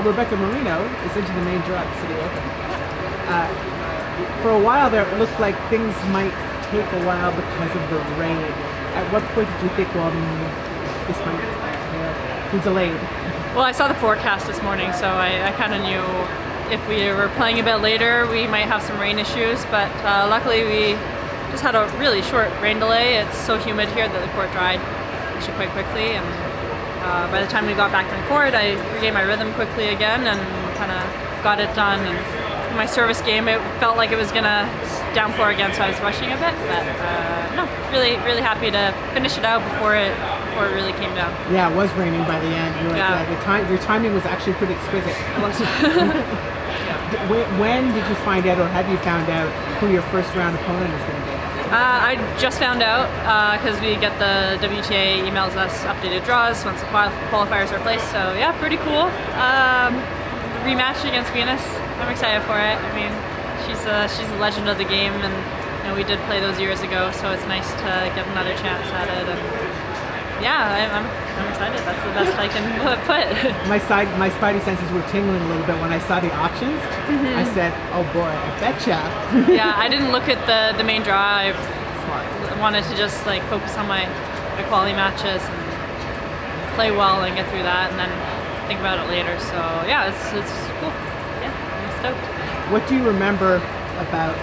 Rebecca Marino is into the main draw at Citi Open. For a while there, it looked like things might take a while because of the rain. At what point did you think, well, this might be delayed? Well, I saw the forecast this morning, so I kind of knew if we were playing a bit later, we might have some rain issues, but luckily we just had a really short rain delay. It's so humid here that the court dried actually quite quickly, and by the time we got back on court, I regained my rhythm quickly again and kind of got it done. And in my service game, it felt like it was gonna downpour again, so I was rushing a bit, but no, really happy to finish it out before it really came down. Yeah, it was raining by the end. Your timing was actually pretty exquisite. It was. When did you find out, or have you found out, who your first round opponent is going to be? I just found out because we get the WTA emails us updated draws once the qualifiers are placed. So yeah, pretty cool. Rematch against Venus. I'm excited for it. I mean, she's a legend of the game, and we did play those years ago. So it's nice to get another chance at it. And yeah, I'm excited. That's the best I can put. My spidey senses were tingling a little bit when I saw the options. I said, "Oh boy, I betcha." Yeah, I didn't look at the main draw. I wanted to just focus on my quality matches and play well and get through that, and then think about it later. So yeah, it's cool. Yeah, I'm stoked. What do you remember about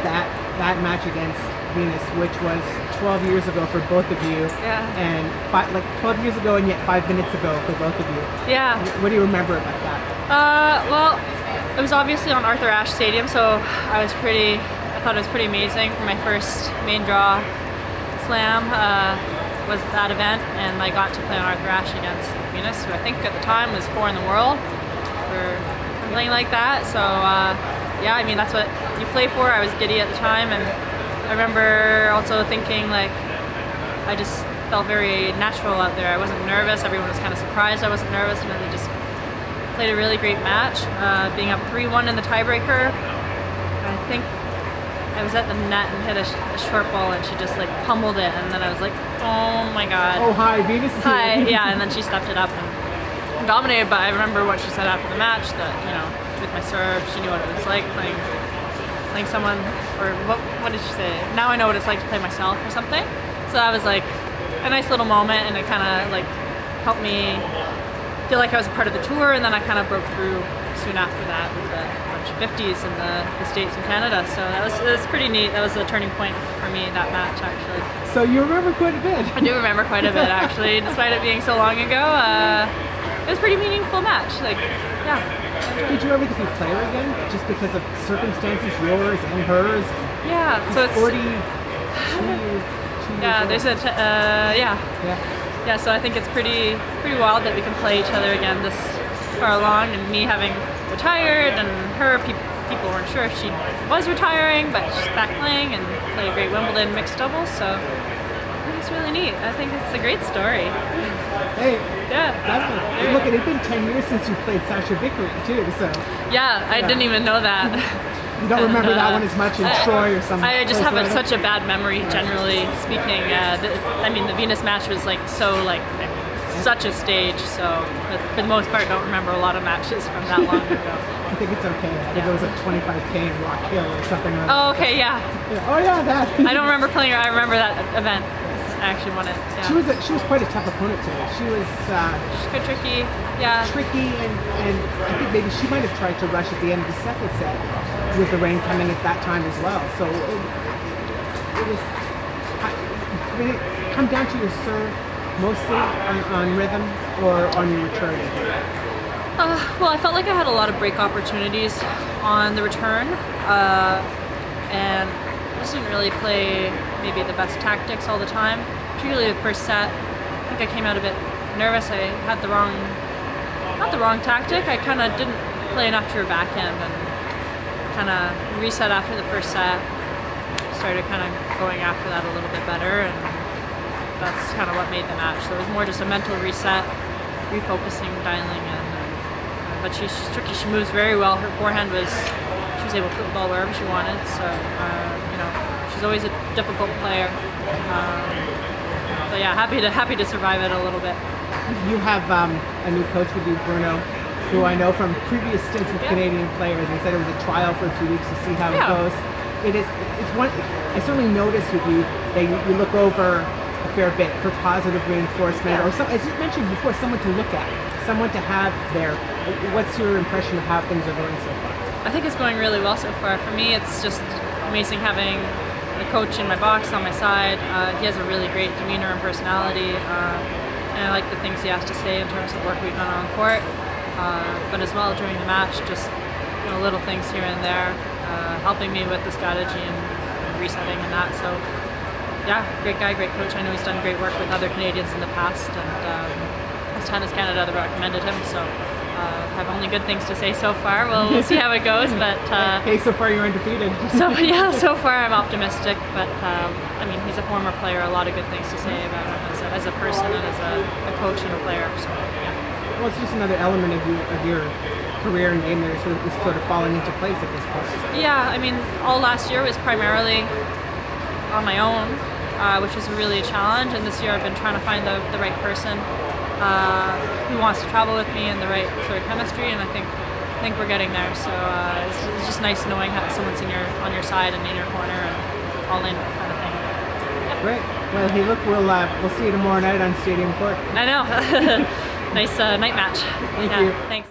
that match against Venus, which was 12 years ago for both of you, and 12 years ago and yet 5 minutes ago for both of you? Yeah. What do you remember about that? Well, it was obviously on Arthur Ashe Stadium, so I thought it was pretty amazing. For my first main draw slam was that event, and I got to play on Arthur Ashe against Venus, who I think at the time was 4 in the world for playing like that. So yeah, I mean, that's what you play for. I was giddy at the time, and I remember also thinking I just felt very natural out there. I wasn't nervous. Everyone was kind of surprised I wasn't nervous, and then they just played a really great match. Being up 3-1 in the tiebreaker, I think I was at the net and hit a short ball, and she just pummeled it, and then I was like, oh my god. Oh hi, Venus. Hi, yeah, and then she stepped it up and dominated. But I remember what she said after the match, that with my serve, she knew what it was like playing someone, or what did she say? Now I know what it's like to play myself or something. So that was a nice little moment, and it kind of helped me feel like I was a part of the tour. And then I kind of broke through soon after that with a bunch of 50s in the States and Canada. So it was pretty neat. That was a turning point for me, that match, actually. So you remember quite a bit. I do remember quite a bit, actually, despite it being so long ago. It was a pretty meaningful match. Yeah. Did you ever think you'd play her again, just because of circumstances, yours and hers? Yeah, so it's 42 yeah. years There's old. Yeah. So I think it's pretty wild that we can play each other again this far along, and me having retired, and her people weren't sure if she was retiring, but she's back playing and played a great Wimbledon mixed doubles. So I think it's really neat. I think it's a great story. Hey, yeah. Look, it's been 10 years since you played Sachia Vickery too, so. Yeah, I didn't even know that. You don't remember that one as much in Troy or something? I just have such a bad memory, generally speaking. The Venus match was such a stage, so for the most part, I don't remember a lot of matches from that long ago. I think it's okay. I think it was 25K in Rock Hill or something like that. Oh, okay, yeah. Oh yeah, that. I don't remember playing her. I remember that event. I actually won it. Yeah. She was quite a tough opponent today. She was she's quite tricky. Yeah. Tricky, and I think maybe she might have tried to rush at the end of the second set with the rain coming at that time as well. So it was. Did it come down to your serve mostly on rhythm or on your return? Well, I felt like I had a lot of break opportunities on the return, and I just didn't really play maybe the best tactics all the time. Particularly the first set, I think I came out a bit nervous. I had not the wrong tactic. I kind of didn't play enough to her backhand, and kind of reset after the first set. Started kind of going after that a little bit better, and that's kind of what made the match. So it was more just a mental reset, refocusing, dialing in. But she's tricky. She moves very well. Her forehand she was able to put the ball wherever she wanted. So she's always a difficult player. So yeah, happy to survive it a little bit. You have a new coach with you, Bruno. who I know from previous stints with Canadian players. They said it was a trial for a few weeks to see how it goes. It's one. I certainly noticed with you that you look over a fair bit for positive reinforcement, or some, as you mentioned before, someone to look at, someone to have there. What's your impression of how things are going so far? I think it's going really well so far. For me, it's just amazing having the coach in my box on my side. He has a really great demeanor and personality, and I like the things he has to say in terms of work we've done on court. But as well during the match, just little things here and there, helping me with the strategy and resetting and that. So yeah, great guy, great coach. I know he's done great work with other Canadians in the past, and it's Tennis Canada that recommended him. So I have only good things to say so far. We'll see how it goes, but hey, so far you're undefeated. So far I'm optimistic. But I mean, he's a former player. A lot of good things to say about him as a person and as a coach and a player. So yeah. Well, it's just another element of your career and game that is sort of falling into place at this point. Yeah, I mean, all last year was primarily on my own, which was really a challenge. And this year I've been trying to find the right person who wants to travel with me and the right sort of chemistry. And I think we're getting there. So it's just nice knowing how someone's on your side and in your corner and all in kind of thing. Yep. Great. Well, hey, look, we'll see you tomorrow night on Stadium Court. I know. Nice night match. Thank you. Thanks.